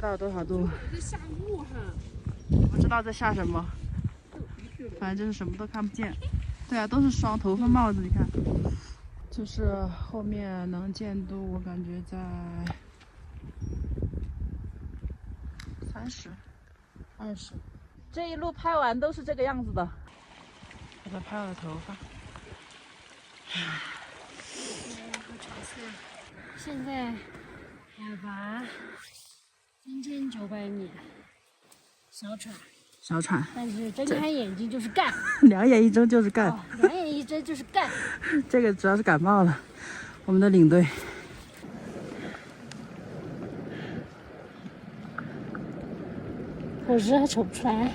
到多少度？在下雾哈。不知道在下什么，反正就是什么都看不见。对啊，都是双头风帽子，你看，就是后面能见度，我感觉在30、20。这一路拍完都是这个样子的。我在拍我的头发。现在海拔3900米，小喘。小喘，但是睁开眼睛就是干，两眼一睁就是干，两眼一睁就是干。这个主要是感冒了，我们的领队。我是还瞅不出来，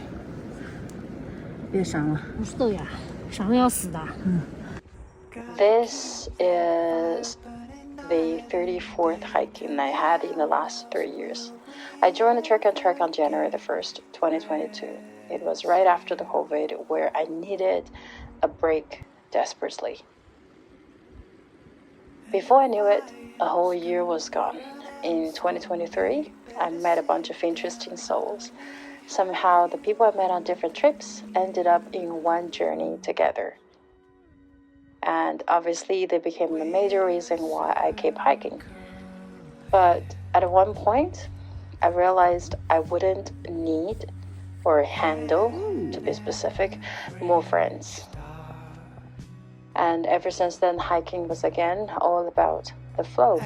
别伤了，不是豆芽，伤的要死的。This is the 34th hiking I had in the last 3 years. I joined the Trek on January the 1st, 2022. It was right after the COVID where I needed a break desperately. Before I knew it, a whole year was gone. In 2023, I met a bunch of interesting souls. Somehow, the people I met on different trips ended up in one journey together. And obviously, they became a major reason why I keep hiking. But at one point, I realized I wouldn't need or handle, to be specific, more friends. And ever since then, hiking was again all about the flow.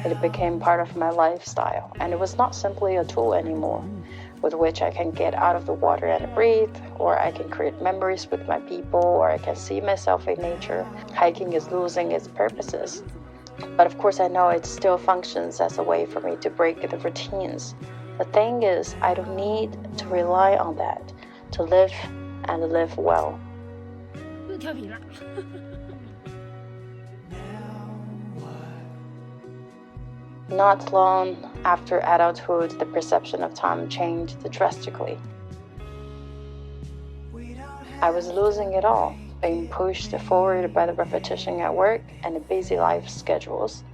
It became part of my lifestyle, and it was not simply a tool anymore, with which I can get out of the water and breathe, or I can create memories with my people, or I can see myself in nature. Hiking is losing its purposes. But of course, I know it still functions as a way for me to break the routines. The thing is, I don't need to rely on that to live and live well. 又调皮了。Not long after adulthood, the perception of time changed drastically. I was losing it all, being pushed forward by the repetition at work and the busy life schedules.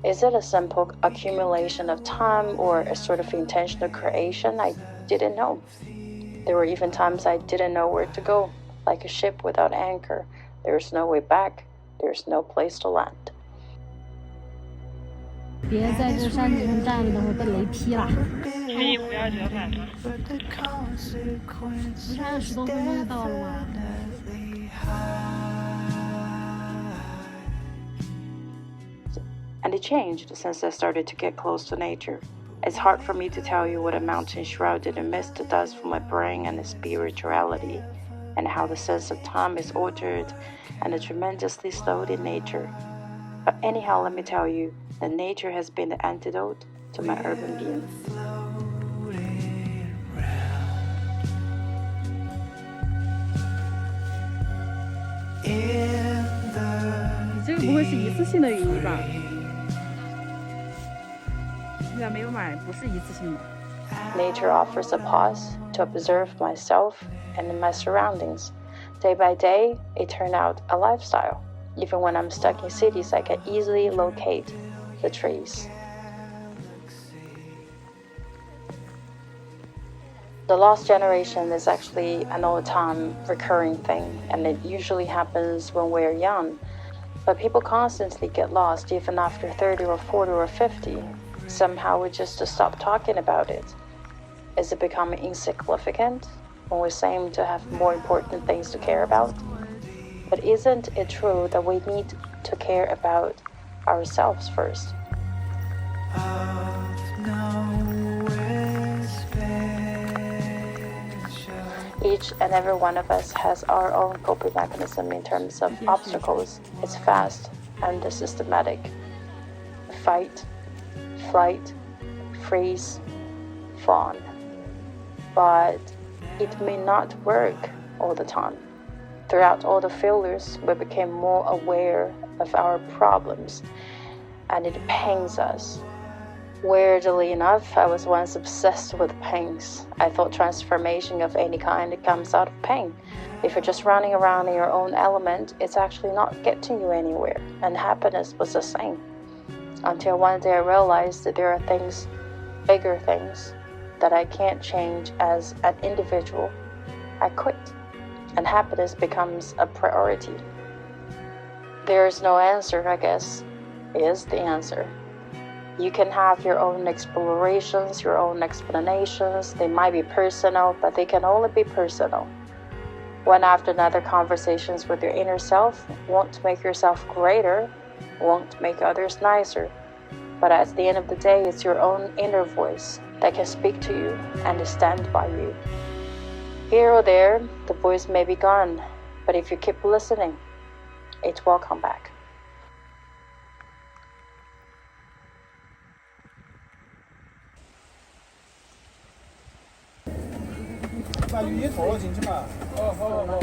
Is it a simple accumulation of time or a sort of intentional creation? I didn't know. There were even times I didn't know where to go, like a ship without anchor. There's no way back. There's no place to land. 别在这山顶上站了，等会被雷劈了。可以不要折返吗？不是还有10多分钟就到了吗？ And it changed since I started to get close to nature. It's hard for me to tell you what a mountain shrouded in mist does for my brain and spirituality, and how the sense of time is altered and tremendously slowed in nature. But anyhow, let me tell you that nature has been the antidote to my urban being. 你这个不会是一次性的雨衣吧？你咋没有买？不是一次性的。 Nature offers a pause to observe myself and my surroundings. Day by day, it turned out a lifestyle. Even when I'm stuck in cities, I can easily locate the trees. The lost generation is actually an all-time recurring thing, and it usually happens when we're young. But people constantly get lost even after 30 or 40 or 50. Somehow we just stop talking about it. Is it becoming insignificant when we seem to have more important things to care about? But isn't it true that we need to care about ourselves first? Each and every one of us has our own coping mechanism in terms of obstacles. It's fast and systematic. Fight, flight, freeze, fawn. But it may not work all the time. Throughout all the failures, we became more aware of our problems. and it pains us. Weirdly enough, I was once obsessed with pains. I thought transformation of any kind comes out of pain. If you're just running around in your own element, it's actually not getting you anywhere, and happiness was the same. Until one day I realized that there are things, bigger things, that I can't change as an individual. I quit, and happiness becomes a priority. There's no answer, I guess, is the answer. You can have your own explorations, your own explanations. They might be personal, but they can only be personal. One after another, conversations with your inner self won't make yourself greater, won't make others nicer. But at the end of the day, it's your own inner voice that can speak to you and stand by you. Here or there, the voice may be gone, but if you keep listening, it will come back. 把鱼也投了进去嘛。哦，好好好。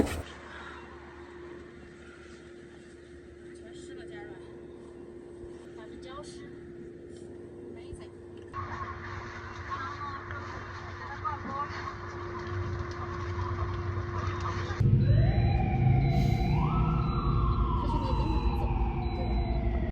全湿了，家人，它是礁石。